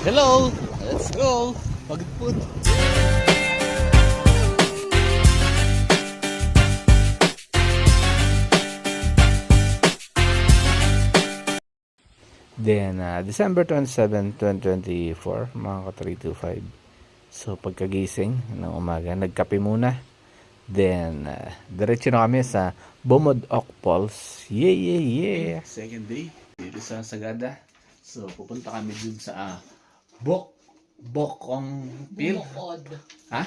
Hello! Let's go! Pagpud! Then, December 27, 2024, mga ka-325. So, pagkagising ng umaga, nagkape muna. Then, diretso na kami sa Bumod Ok Falls. Yeah! Second day, dito sa Sagada. So, pupunta kami dun sa Bokong Pil. Ha?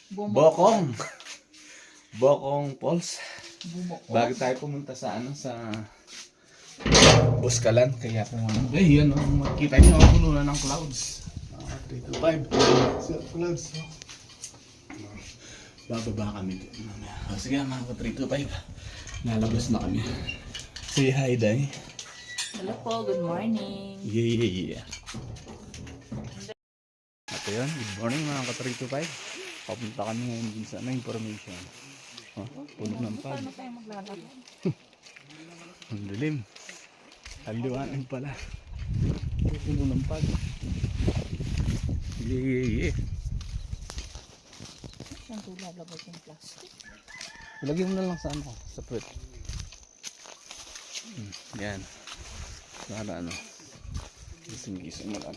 Bokong. Bokong Falls. Bago tayo pumunta sa Buskalan, kaya kung yan makikita nyo ang puno na ng clouds. 325 clouds. Bababa kami doon. Sige mga ka-325, nalabas na kami. Say hi, Day. Hello po, good morning. Yeah. Ito yun, good morning mga ka-325. Papunta kami ngayon din sa information. Puno ng pag. Paano tayo maglalaro? Ang dilim. Haliwanan pala. Puno ng pag. Yeah. Saan ito lalabas yung plastic? Ilagay mo na lang sa puwet. Yan. Para gising-gising mo lang.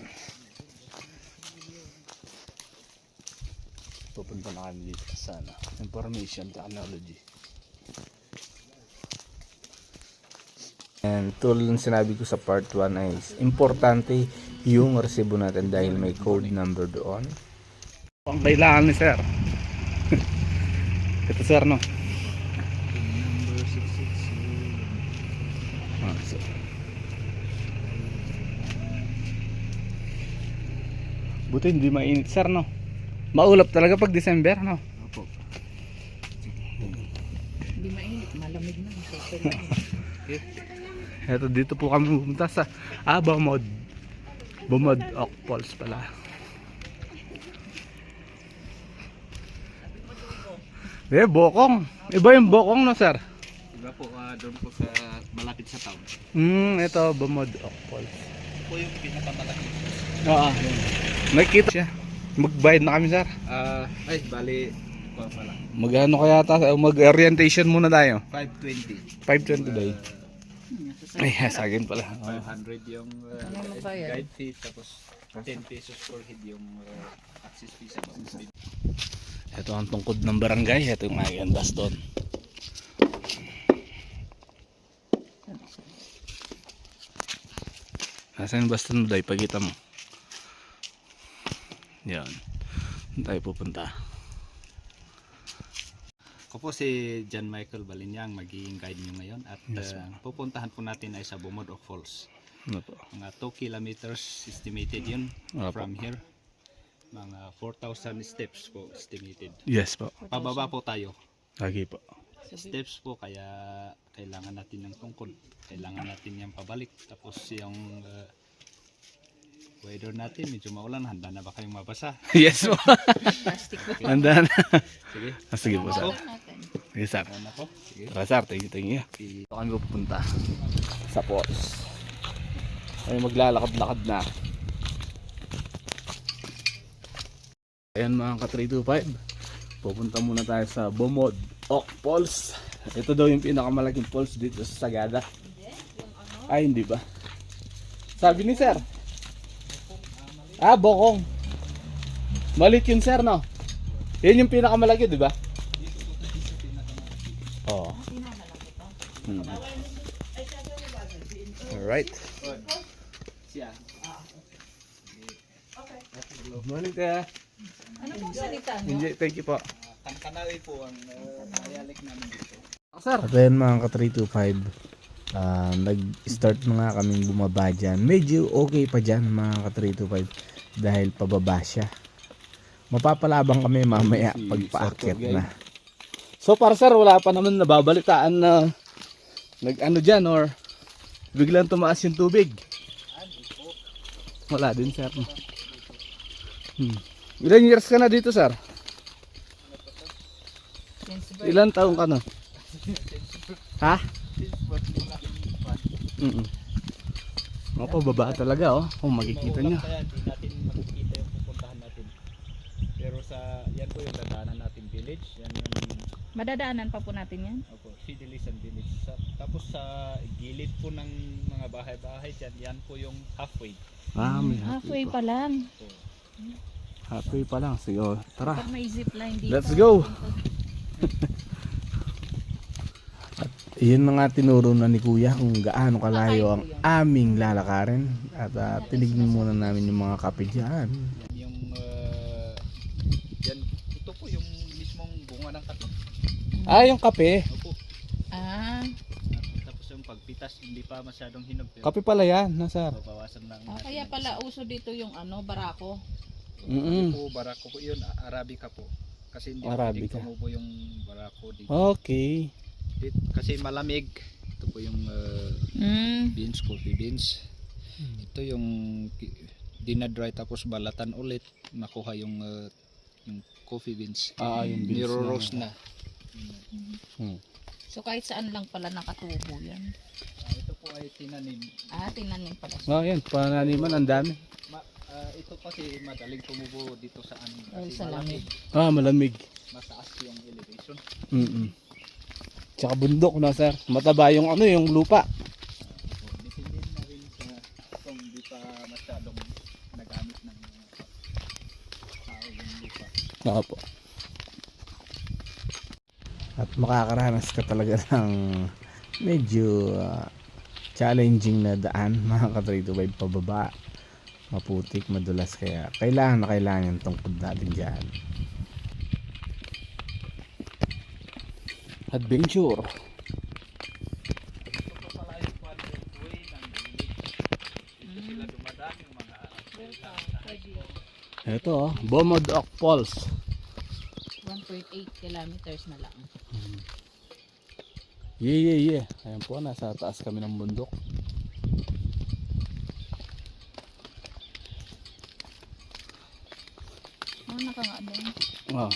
Pupunta na kami dito sa information technology. And tulad ng sinabi ko sa part 1 ay importante yung resibo natin dahil may code number doon. Ang kailangan ni sir. Ito sir, no? Number 660. So. Buti hindi mainit sir, no? Maulap talaga pag December, no? Opo. Hindi mainit, malamig na. Eto, dito po kami pumunta sa Bumod Ok Falls pala. Bokong. Iba yung Bokong, no sir? Iba po, doon po sa malapit sa town. Ito Bumod Ok Falls. Ito po yung pinakamalaki. Oo. Nakikita siya. Magbayad na kami sir. Ay, bali, pala. Magano kaya mag-orientation muna tayo. 520. 520 day. Ay, sa akin pala. 500 yung magbayad? guide fee, tapos 10 pesos per head yung access fee sa bus. Ito ang tungkod ng barangay. Ito yung mga gandas doon. Nasaan yung baston mo, Day? Pagkita mo. Yan. Tayo pupunta. Ako po si John Michael Balinyang, magiging guide nyo ngayon. At Yes, pupuntahan po natin ay sa Bumod Ok Falls. Ano po? Mga 2 kilometers estimated yun from here. Mga 4,000 steps po estimated. Yes po. Pababa po tayo. Lagi po. Steps po, kaya kailangan natin ng tungkod. Kailangan natin yung pabalik. Tapos yung weather natin, medyo maulan. Handa na ba kayong mabasa? Yes po. Plastic po. Handa na. Sige. Sige po sir. natin. Sige sir. Ano po? Sige. Tara sir, thank you. Ito kami pupunta sa falls. Ay maglalakad-lakad na. Ayan mga ka-325. Pupunta muna tayo sa Bumod Ok Falls. Ito daw yung pinakamalaking falls dito sa Sagada. Ay hindi ba? Sabi ni sir. Bokong. Malit yun sir, no? Yan yung pinakamalaki, di ba? Oo. Alright. Siya. Good morning, Tia. Ano pong salita nyo? Hindi, thank you po. Kanawi po ang ayalik namin dito. Sir. At ayun mga ka-325, nag-start na nga kaming bumaba dyan. Medyo okay pa dyan mga ka-325 dahil pababa siya. Mapapalabang kami mamaya pag paakyat na. So para sir, wala pa naman nababalitaan na nag-ano dyan or biglang tumaas yung tubig. Wala din sir. Ilan years ka na dito sir? Ilan taong ka na? Ha? Mapababa talaga oh. Kung makikita nyo. yan po yung dadaanan natin village. Yan yung Madadaanan pa po natin yan? opo, Fidelisan village. Tapos sa gilid po ng mga bahay-bahay dyan, yan po yung halfway. May Halfway pa lang. Po. Halfway pa lang. Sige, oh, tara. Pag may zipline dito. Let's go! Iyon na nga tinuro na ni Kuya kung gaano kalayo ang aming lalakarin. At tinignan muna namin yung mga kape dyan. Yung yan, ito po yung mismong bunga ng kape. Yung kape. Opo. Ah, Tapos yung pagpitas hindi pa masyadong hinog. Pero Kape pala yan, nasar. babawasan lang kaya pala uso dito yung barako. po barako po yun, Arabica po. Kasi hindi Arabica. pwedeng tumubo yung barako dito. Okay. Kasi malamig. Ito po yung beans, coffee beans. Ito yung dinadry tapos balatan ulit. Nakuha yung coffee beans. Yung beans Niro-roast na. So kahit saan lang pala nakatubo yan. Ito po ay tinanim. Tinanim pala. Yan. Pananiman, ang dami. Ito kasi madaling tumubo dito sa Ay, kasi sa lamig. Malamig. mataas yung elevation. Tsaka bundok, no, sir? Mataba yung yung lupa. Depende na rin sa kung di pa masyadong nagamit ng tao yung lupa. Opo. At makakaranas ka talaga ng medyo challenging na daan, mga ka-325 pababa. Maputik, madulas, kaya kailangan yung tungkod natin dyan. Adventure. Ito pa pala yung way ng village. Dito sila dumadaan yung mga Ito, Bomodok Falls. 1.8 kilometers na lang. Yeah. Ayan po, nasa taas kami ng bundok. Naka nga doon.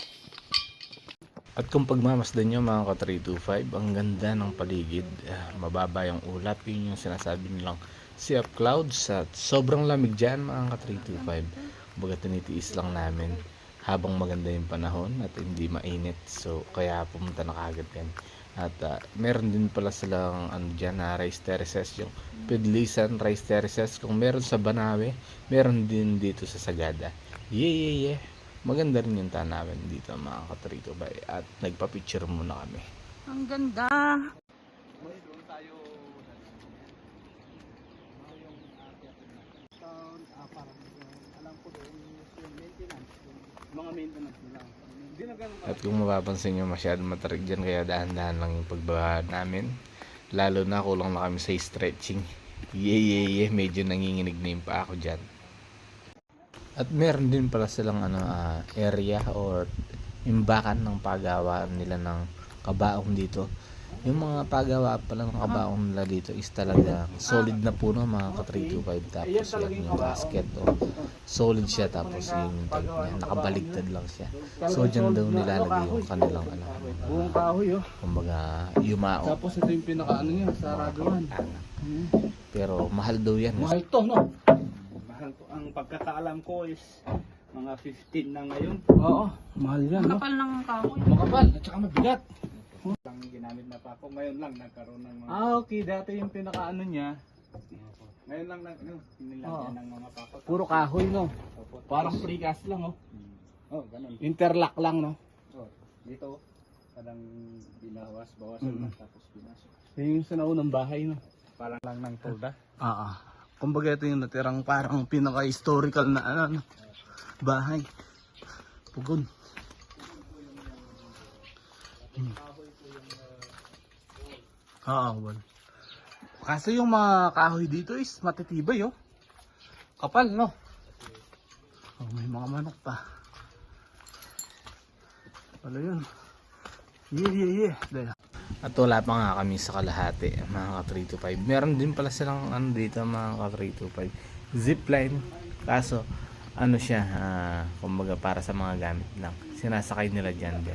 At kung pagmamasdan nyo mga ka-325, ang ganda ng paligid. Mababa yung ulap, yun yung sinasabi nilang sea of clouds. At sobrang lamig dyan mga ka-325. Baga tinitiis lang namin habang maganda yung panahon at hindi mainit. So kaya pumunta na kagad yan. At meron din pala silang dyan na rice terraces, yung Fidelisan rice terraces. Kung meron sa Banawe, meron din dito sa Sagada. Yeah. Maganda rin yung tanawin dito mga ka-325 at nagpa-picture muna kami. Ang ganda. doon tayo parang alam ko doon yung maintenance, mga maintenance nila. Hindi na ganun. At kung mapapansin nyo, masyadong matarig dyan, kaya dahan-dahan lang yung pagbaba namin. Lalo na kulang na kami sa stretching. Yeah. Medyo nanginginig na yung pa ako dyan. At meron din pala silang area or imbakan ng paggawaan nila ng kabaong dito. Yung mga paggawaan pala ng kabaong nila dito is talaga solid na puno mga ka-325. Tapos yan yung basket, solid siya, tapos yung type niya, nakabaligtad lang siya. So dyan daw nilalagay yung kanilang Buong kahoy kumbaga yumao. Tapos ito yung pinaka niya, saraduan. Pero mahal daw yan. Mahal to, no? Mahal to. Ang pagkakaalam ko is mga 15 na ngayon. Oo, mahal yan, no? Kapal ng kahoy. Makapal, at saka mabigat. Lang ginamit na pa ako, ngayon lang nagkaroon ng mga... Okay, dati yung pinakaano niya, Ngayon lang nilagyan ng mga pakot. puro kahoy, no? Opo. Parang precast lang, oh. Ganun. Interlock lang, no? Dito, parang binawas-bawasan na tapos pinasok. Yun yung sa naunang bahay, no? Parang lang ng tolda. Kumbaga ito yung natirang parang pinaka-historical na bahay. Pugon. Well. Kaso yung mga kahoy dito is matitibay, oh. Kapal, no? May mga manok pa. Wala yun. Yeah. Dahil. At wala pa nga kami sa kalahati mga ka-325. Meron din pala silang dito mga ka-325, zipline. Kaso siya, kumbaga para sa mga gamit lang. Sinasakay nila dyan.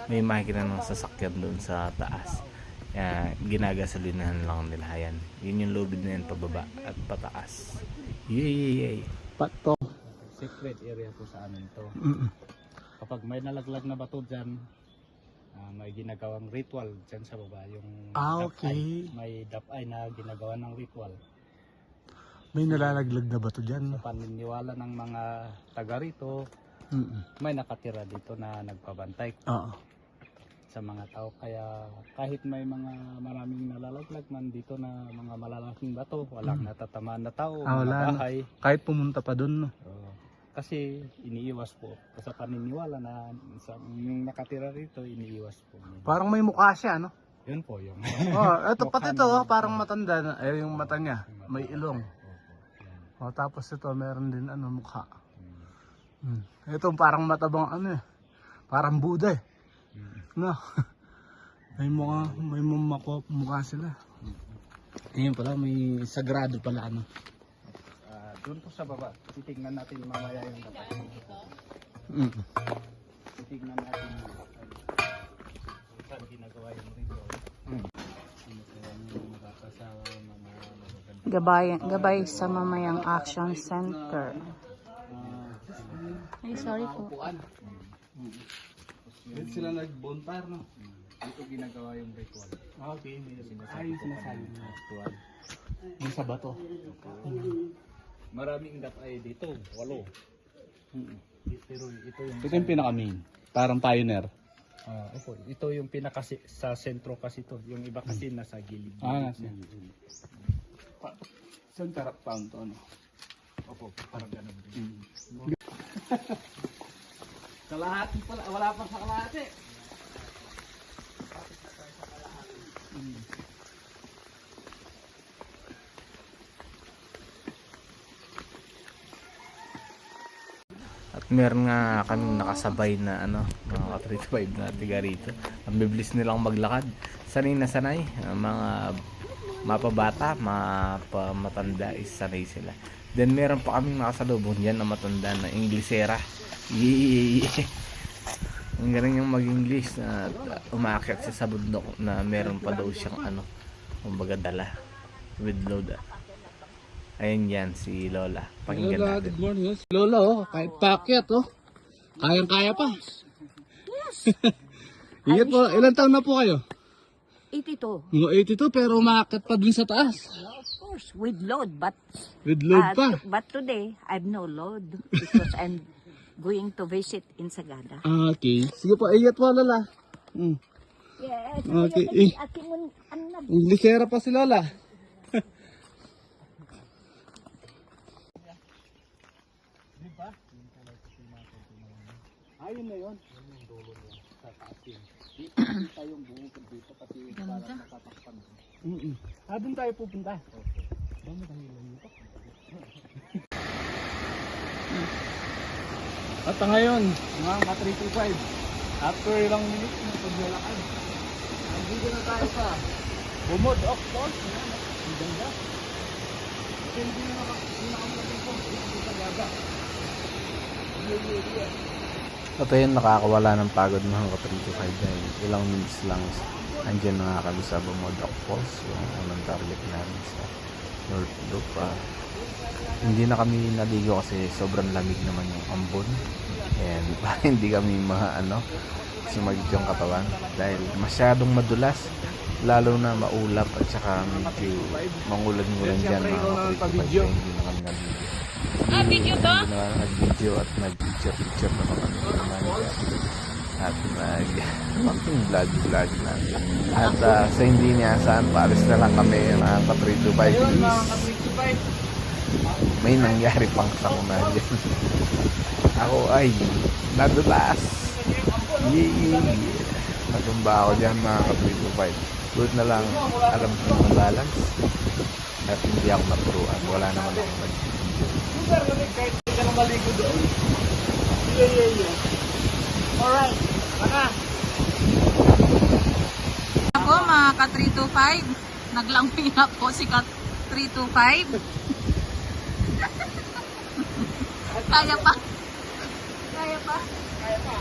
May makina ng sasakyan doon sa taas. Ginagasolinahan lang nila yan. Yun yung lubid na yan pababa at pataas. Yeah. Pato. Secret area po sa amin to. kapag may nalaglag na bato dyan, may ginagawang ritual dyan sa baba. Yung Okay. may dapay na ginagawa ng ritual. May nalalaglag na ba to dyan? Sa paniniwala ng mga taga rito, may nakatira dito na nagpabantay Oo. sa mga tao. Kaya kahit may mga maraming nalalaglag man dito na mga malalaking bato, walang natatamaan na tao, Ah, wala mga na. bahay. Kahit pumunta pa dun, no? Kasi iniiwas po sa paniniwala na yung nakatira rito, iniiwas po. Parang may mukha siya, no? Yun po yung Eto pati to, parang matanda na. Yung mata niya, may ilong. Tapos ito, meron din mukha. Ito parang matabang parang Buddha eh. No? may mukha sila. Ayun pala, may sagrado pala doon po sa baba. Titignan natin mamaya yung dapat. Titignan natin saan ginagawa yung ritual. Gabay sa Mamayang Action Center. Ay, sorry po. Dito sila nag-bonfire, no? Dito ginagawa yung ritual. Okay, yung sinasabi ng ritual. Yung sa bato. Maraming datay dito, 8. Pero ito Ito yung pinaka-main. Parang pioneer. ito yung pinaka sa sentro kasi to. Yung iba kasi nasa gilid. Nasa center pound to, no? Opo, parang ganun din. Kalahati pala, wala pa sa kalahati. At meron nga kaming nakasabay na mga ka-35 na tiga rito. Ang biblis nilang maglakad. Sanay na sanay. Mga mapabata, mapamatanda is sanay sila. Then meron pa kaming nakasalubong dyan na matanda na Inglesera. Ang galing yung mag-English na umakyat siya sa bundok na meron pa daw siyang kumbaga dala with load. Ayun yan si Lola. Pakinggan Lola, natin. good morning. Lola, kahit paakyat, kayang-kaya pa. Yes. Ingat po, ilan taon na po kayo? 82. Mga 82 pero umaakyat pa dun sa taas. Of course, with load, but With load pa. but today I've no load because I'm going to visit in Sagada. Okay. Sige po, ingat po, Lola. Yes. Okay. Inglesera pa si Lola. Ayun na yun. Yung dulo niya. Sa taas yun. Dito yung buong dito pati para natatakpan. Doon tayo pupunta. At ngayon, mga ka-325, after ilang minutes na paglalakad, nandito na tayo sa Bumod of Falls. Ang ganda. Ito hindi na nakamalaking po. Ito sa Gaga. Ito yun, nakakawala ng pagod mga ka-325 dahil ilang minutes lang andyan na nga kami sa Bumodok Falls, yung unang target namin sa North Loop. Hindi na kami naligo kasi sobrang lamig naman yung ambon and hindi kami sumagit yung katawan dahil masyadong madulas, lalo na maulap at saka medyo mangulan-ngulan dyan mga ka-325, hindi na kami naligo. Video to? Hindi na nag-video at nag-picture na kami naman at konting vlog na at sa hindi niya saan paalis na lang kami mga ka-325 may nangyari pang sakuna dyan. Ako ay nadulas. Natumba ako dyan mga ka-325. Good na lang alam ko ng balance at hindi ako naturuan. Wala naman ako nag-video. Kahit hindi ka na maligo doon. Alright, baka. Ako mga ka-325, naglangwing na po si ka-325. Kaya pa. Kaya pa. Kaya pa.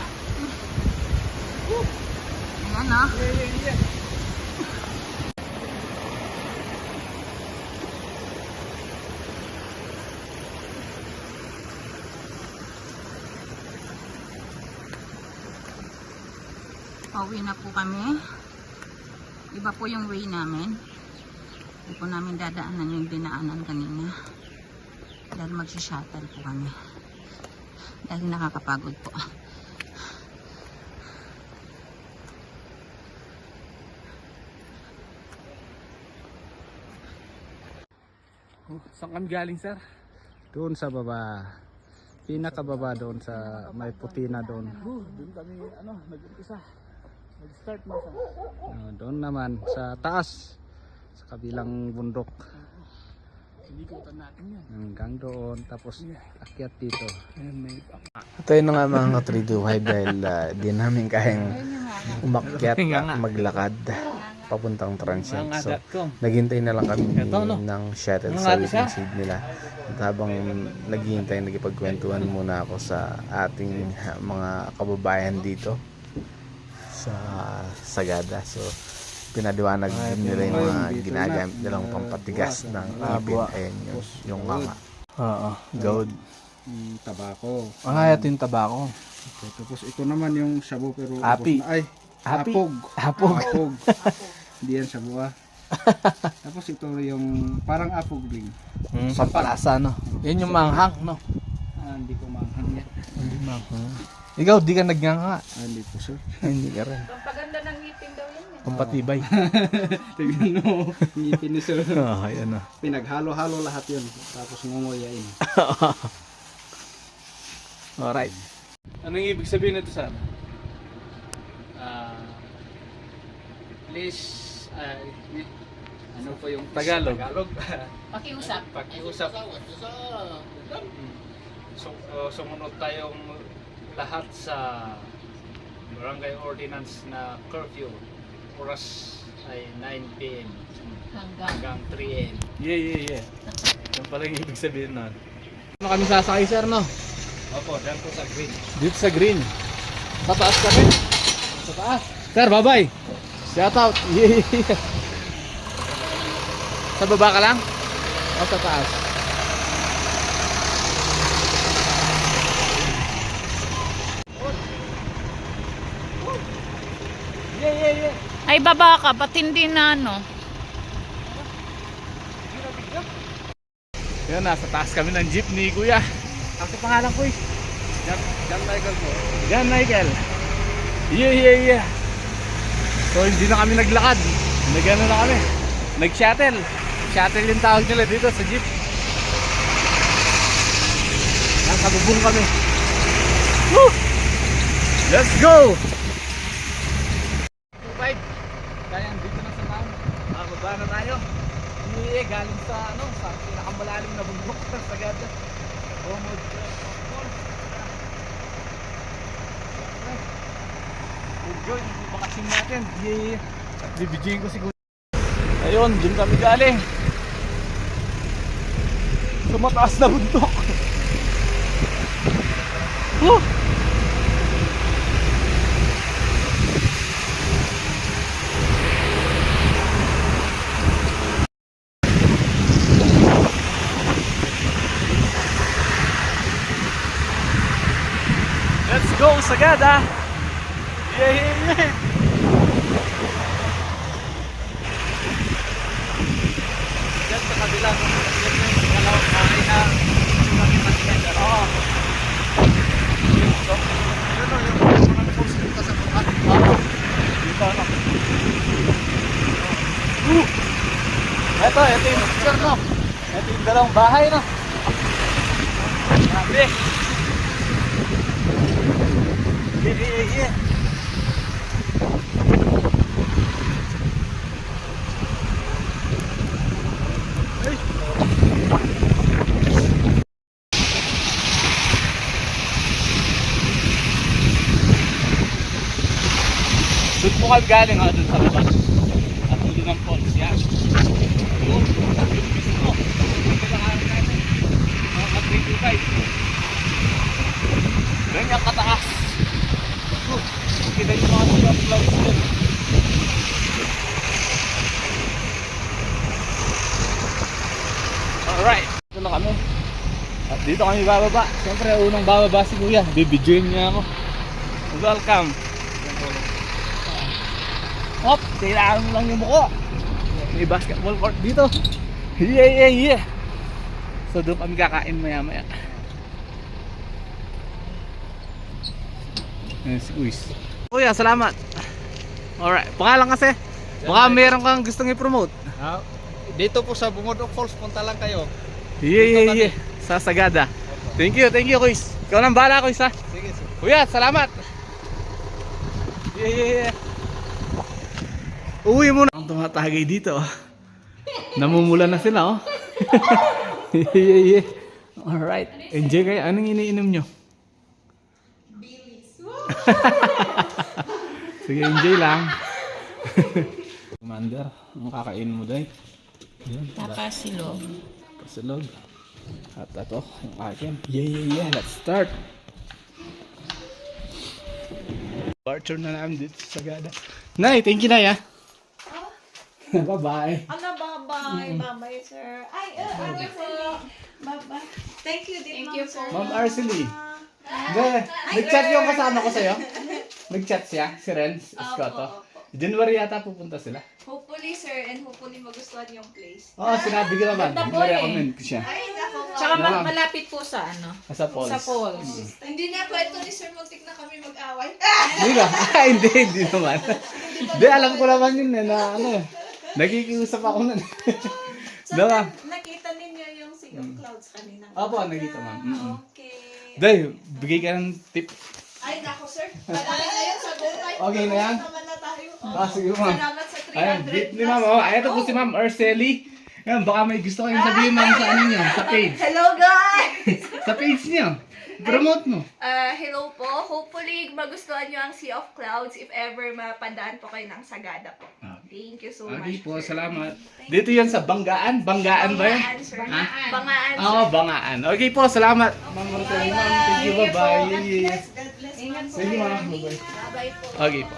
Ayan o. Pauwi na po kami. Iba po yung way namin. Hindi po namin dadaanan yung dinaanan kanina. Dahil magsi-shuttle po kami. Dahil nakakapagod po. Saan kami galing, sir? Doon sa baba. Pinakababa doon sa may puti na doon. Doon kami, nag-umpisa. Nag-start na sa... Doon naman sa taas. Sa kabilang bundok. Inikutan natin yan. Hanggang doon. Tapos akyat dito. Ayan, may... Ito yun na nga mga 325 dahil di namin kayang umakyat at maglakad papuntang Transient. So, naghintay na lang kami ng shuttle sa waiting seat nila. At habang naghihintay, nagipagkwentuhan muna ako sa ating mga kababayan dito sa Sagada. So, pinaliwanag din nila yung mga ginagamit nilang pampatigas ng ipin. Ayan yung mga gold. Tabako. ito yung tabako. Okay, tapos ito naman yung shabu pero Api. ubos na. Ay, Api. apog. Apog. Apog. Hindi yan shabu Tapos ito yung parang apog din. Pampalasa, no? Yan yung manghang, no? Hindi ko manghang yan. Ikaw, di ka nagnganga. Hindi po sir. Hindi ka rin. Pampaganda ng ngipin daw yun eh. Pampatibay. Tignan mo. Ngipin ni sir. Ayan, no? Pinaghalo-halo lahat yun. Tapos ngunguyain. Alright. Anong ibig sabihin nito, sir? Please, ano po yung Tagalog. Pakiusap. Pakiusap. So, sumunod tayong lahat sa barangay ordinance na curfew. Oras ay 9 p.m. hanggang 3 a.m. Yeah. Yan pala yung ibig sabihin nun. Ano kami sasakay, sir, no? Opo, dyan po sa green. Dito sa green. Sa taas kami. Sa taas. Sir, bye-bye. Shout out. Yeah. Sa baba ka lang? O sa taas? Yeah. Ay, baba ka. Ba't hindi na ano? Yan, nasa taas kami ng jeepney, kuya. Ako pangalan ko eh. John Michael po. Yan, Michael. Yeah. So, hindi na kami naglakad. Nag-ano na kami. Nag-shuttle. Shuttle yung tawag nila dito sa jeep. Nakabubong kami. Woo! Let's go! 5. Kaya dito na sa town. Baba na tayo. Hindi galing sa sa pinakamalalim na bundok sa Sagada. Bomod. Enjoy yung bakasyon natin. Yeah. At bibigyan ko si Kuya. Ayun, dun kami galing. Sa mataas na bundok. Woo! Let's go, Sagada! Yeah. Diyan sa kabila, yan yung kalawang kain na nakipag-tender. Oo. So, yun o, yung mga post dito sa baba. Oo. Dito, ano. Ito yung picture, no? Ito yung dalawang bahay, no? Grabe. Yeah. Doon po kami galing ha, doon sa labas. At doon ng falls yan. Doon, yung mismo. Yung kailangan natin. Mga ka-325. Ganyan kataas. Kita yung mga clouds dyan. Alright, ito na kami. At dito kami bababa. Siyempre, unang bababa si Kuya. Bibidyoin niya ako. Welcome. Hop, kailangan mo lang yung buko. May basketball court dito. Yeah. So doon kami kakain maya. Yes, uys. Kuya, salamat. Alright, pangalan kasi. Baka meron kang gustong i-promote. Dito po sa Bungod Falls, punta lang kayo. Yeah. Sa Sagada. Thank you, Kuys. Ikaw nang bahala, Kuys, ha. Sige, sir. Kuya, salamat. Yeah. Uwi muna. Ang tumatagay dito. Namumula na sila, oh. Yeah. Alright. Enjoy kayo. Anong iniinom nyo? Sige, enjoy lang. Commander, ang kakain mo dahil? Pasilog. Pasilog. At ito, yung akin. Yeah. Let's start. Barter na namin dito sa Sagada. Nay, thank you, Nay, ha? Bye-bye. Ano, bye-bye. Bye-bye, sir. Ay, bye-bye. Thank you din, sir. Ma'am Arcely. Nag-chat yung kasama ko sa'yo? Nag-chat siya, si Renz Escoto. January yata pupunta sila. Hopefully, sir, and hopefully magustuhan yung place. Oo, sinabi ko naman. I-recommend ko siya. Ay, nako. Tsaka Wala. malapit po sa ano? Sa Falls. Sa falls. Hindi na kwento ni Sir Muntik na kami mag-away. Hindi ba? Hindi naman. Hindi, alam ko naman yun na ano. Nakikiusap ako nun. So, Diba? nakita ninyo yung Sea of Clouds kanina. Opo, nakita, ma'am. Okay. Day, bigay ka ng tip. Ay, nako, sir. Malaki na yan sa buhay. Okay na yan? Naman na tayo. Sige, ma'am. Salamat sa 300. Ayan, greet ni ma'am. Oh, ayan, ito po si ma'am Arcely. Ayan, baka may gusto kayong sabihin, ma'am, sa ano niyo, sa page. Hello, guys! Sa page niyo. Promote mo. Hello po. Hopefully, magustuhan nyo ang Sea of Clouds if ever mapadaan po kayo ng Sagada po. Thank you so Okay much. po, salamat. Dito yan sa Banggaan. Banggaan ba yan? Bangaan, sir. Bangaan, sir. Oo, Bangaan. Okay po, salamat. Ma'am Arcely, ma'am. Thank you, bye-bye. God bless, ma'am. Thank you, ma'am. Bye-bye. Bye-bye po. Okay po.